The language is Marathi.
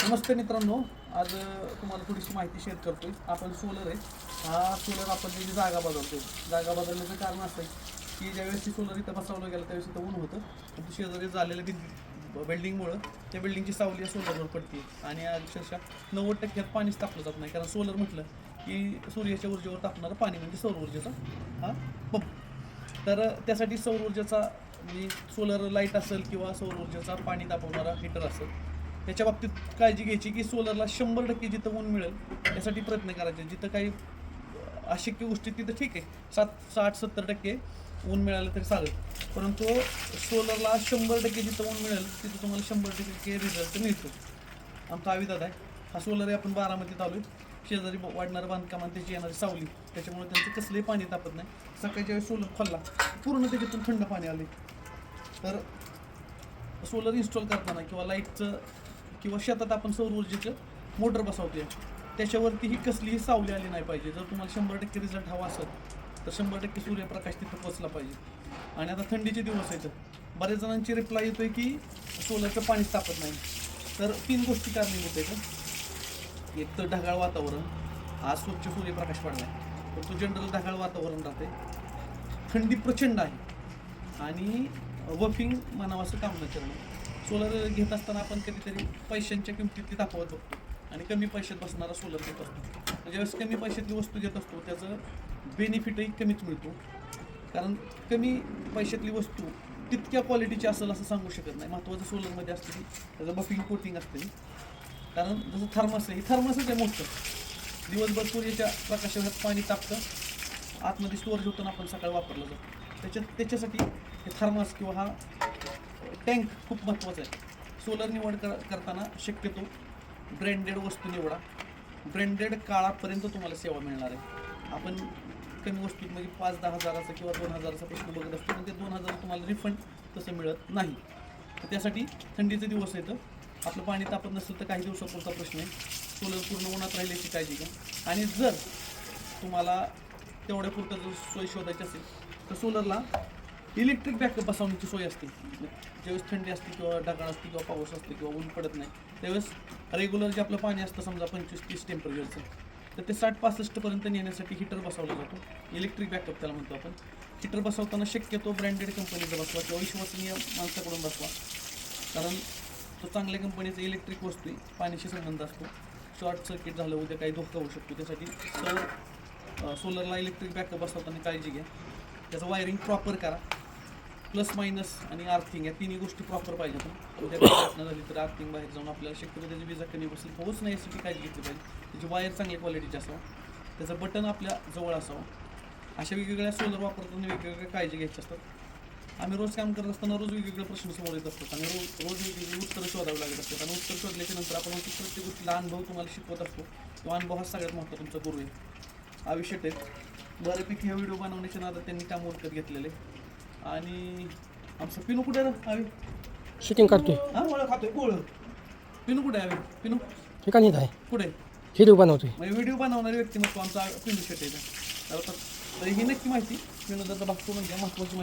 नमस्ते मित्रांनो, आज तुम्हाला थोडीशी माहिती शेअर करतोय. आपण सोलर आहे, हा सोलर आपण त्याची जागा बदलतो. जागा बदलण्याचं कारण असं आहे की ज्यावेळेस ती सोलर इथं बसवलं गेलं त्यावेळेस इथं ऊन होतं, पण ती शेजारी झालेल्या बिल्डिंगमुळं त्या बिल्डिंगची सावली या सोलरवर पडते आणि अक्षरशः 90% पाणीच तापलं जात नाही. कारण सोलर म्हटलं की सूर्याच्या ऊर्जेवर तापणारं पाणी म्हणजे सौर ऊर्जेचा हा पंप. तर त्यासाठी सौर ऊर्जेचा म्हणजे सोलर लाईट असेल किंवा सौर ऊर्जेचा पाणी तापवणारा हीटर असेल, त्याच्या बाबतीत काळजी घ्यायची की सोलरला 100% जिथं ऊन मिळेल त्यासाठी प्रयत्न करायचे. जिथं काही अशक्य गोष्टी तिथं ठीक आहे, 60-70% ऊन मिळालं तरी चालेल, परंतु सोलरला 100% जिथं ऊन मिळेल तिथं तुम्हाला 100% रिझल्ट मिळतो. आमचा आविदाद आहे, हा सोलर आहे. आपण बारामतीत आलो आहे. शेजारी वाढणारं बांधकाम आणि त्याची येणारी सावली, त्याच्यामुळे त्यांचं कसलंही पाणी तापत नाही. सकाळच्या वेळेस सोलर खोलला पूर्ण त्याच्यातून थंड पाणी आले. तर सोलर इन्स्टॉल करताना किंवा लाईटचं किंवा शेतात आपण सौर ऊर्जेचं मोटर बसवतोय, त्याच्यावरतीही कसलीही सावली आली नाही पाहिजे. जर तुम्हाला 100% रिझल्ट हवा असेल तर 100% सूर्यप्रकाश तिथं पोचला पाहिजे. आणि आता थंडीचे दिवस आहेत, बऱ्याच जणांची रिप्लाय येतोय की सोलरचं पाणीच तापत नाही. तर 3 गोष्टी कारणीभूत आहेत. एक तर ढगाळ वातावरण, आज स्वच्छ सूर्यप्रकाश पडला आहे, पण तो जनरल ढगाळ वातावरण राहते. थंडी प्रचंड आहे आणि वर्किंग म्हणावं असं काम न करणं. सोलर घेत असताना आपण कधीतरी पैशांच्या किमतीतली दाखवत बघतो आणि कमी पैशात बसणारा सोलर घेत असतो. ज्यावेळेस कमी पैशातली वस्तू घेत असतो त्याचं बेनिफिटही कमीच मिळतो. कारण कमी पैशातली वस्तू तितक्या क्वालिटीची असेल असं सांगू शकत नाही. महत्त्वाचं सोलरमध्ये असतं की त्याचं बफिंग कोटिंग असते. कारण जसं थर्मस आहे, ही थर्मसच आहे मोठं. दिवसभर सूर्याच्या प्रकाशात पाणी तापतं, आतमध्ये स्टोरेज होतं, आपण सकाळी वापरलं जातं. त्याच्यासाठी हे थर्मस किंवा हा टँक खूप महत्त्वाचा आहे. सोलर निवड करताना शक्यतो ब्रँडेड वस्तू निवडा. ब्रँडेड काळापर्यंत तुम्हाला सेवा मिळणार आहे. आपण कमी वस्तूंमध्ये 5-10 हजाराचा किंवा 2,000चा प्रश्न बघत असतो, पण ते 2,000 तुम्हाला रिफंड तसं मिळत नाही. तर त्यासाठी थंडीचे दिवस येतं, आपलं पाणी तापत नसेल तर काही दिवसापुरता प्रश्न आहे. सोलर पूर्ण उन्हात राहिल्याची काळजी घ्या. आणि जर तुम्हाला तेवढ्या पुरतं जर सोय शोधायची असेल तर सोलरला इलेक्ट्रिक बॅकअप बसवण्याची सोय असते. ज्यावेळेस थंडी असते किंवा ढगाळ असते किंवा पाऊस असते किंवा ऊन पडत नाही, त्यावेळेस रेग्युलर जे आपलं पाणी असतं समजा 25-30 टेम्परेचरचं, तर ते 60-65पर्यंत नेण्यासाठी हीटर बसवला जातो. इलेक्ट्रिक बॅकअप त्याला म्हणतो आपण. हीटर बसवताना शक्यतो ब्रँडेड कंपनीचा बसवा किंवा विश्वसनीय माणसाकडून बसवा. कारण तो चांगल्या कंपनीचा इलेक्ट्रिक वस्तू आहे, पाण्याशी संबंध असतो. शॉर्ट सर्किट झालं, उद्या काही धोका होऊ शकतो. त्यासाठी सोलरला इलेक्ट्रिक बॅकअप बसवताना काळजी घ्या. त्याचं वायरिंग प्रॉपर करा. प्लस मायनस आणि आर्थिंग या तिन्ही गोष्टी प्रॉपर पाहिजेत. उद्या घटना झाली तर आर्थिंग बाहेर जाऊन आपल्याला शक्यतो त्याची विजा कमी बसेल, होच नाही यासाठी काळजी घेतली पाहिजे. त्याची वायर चांगल्या क्वालिटीची असावं, त्याचं बटन आपल्या जवळ असावं. अशा वेगवेगळ्या सोलर वापरताना वेगवेगळ्या काळजी घ्यायची असतात. आम्ही रोज काम करत असताना रोज वेगवेगळे प्रश्न समोर येत असतात आणि रोज वेगवेगळी उत्तरं शोधावी लागत असतात. आणि उत्तर शोधल्याच्या नंतर आपण प्रत्येक गोष्टीला अनुभव तुम्हाला शिकवत असतो. तो अनुभव हा सगळ्यात मोठा तुमचा गुरु आहे. आयुष्यात बऱ्यापैकी हा व्हिडिओ बनवण्याच्या नादात त्यांनी काम उरकत घेतलेले. आणि आमचं पिनू कुठे आहे? आवी शूटिंग करतोय. हा गोळं खातोय गोळं. पिनू कुठे आहे? पिनू ठिकाणीच आहे, कुठे? व्हिडिओ बनवतोय. म्हणजे व्हिडिओ बनवणारी व्यक्तिमत्व आमचा पिनू शेट आहे. तर ही नक्की माहिती पिनू दादा बघतो म्हणजे महत्त्वाची माहिती.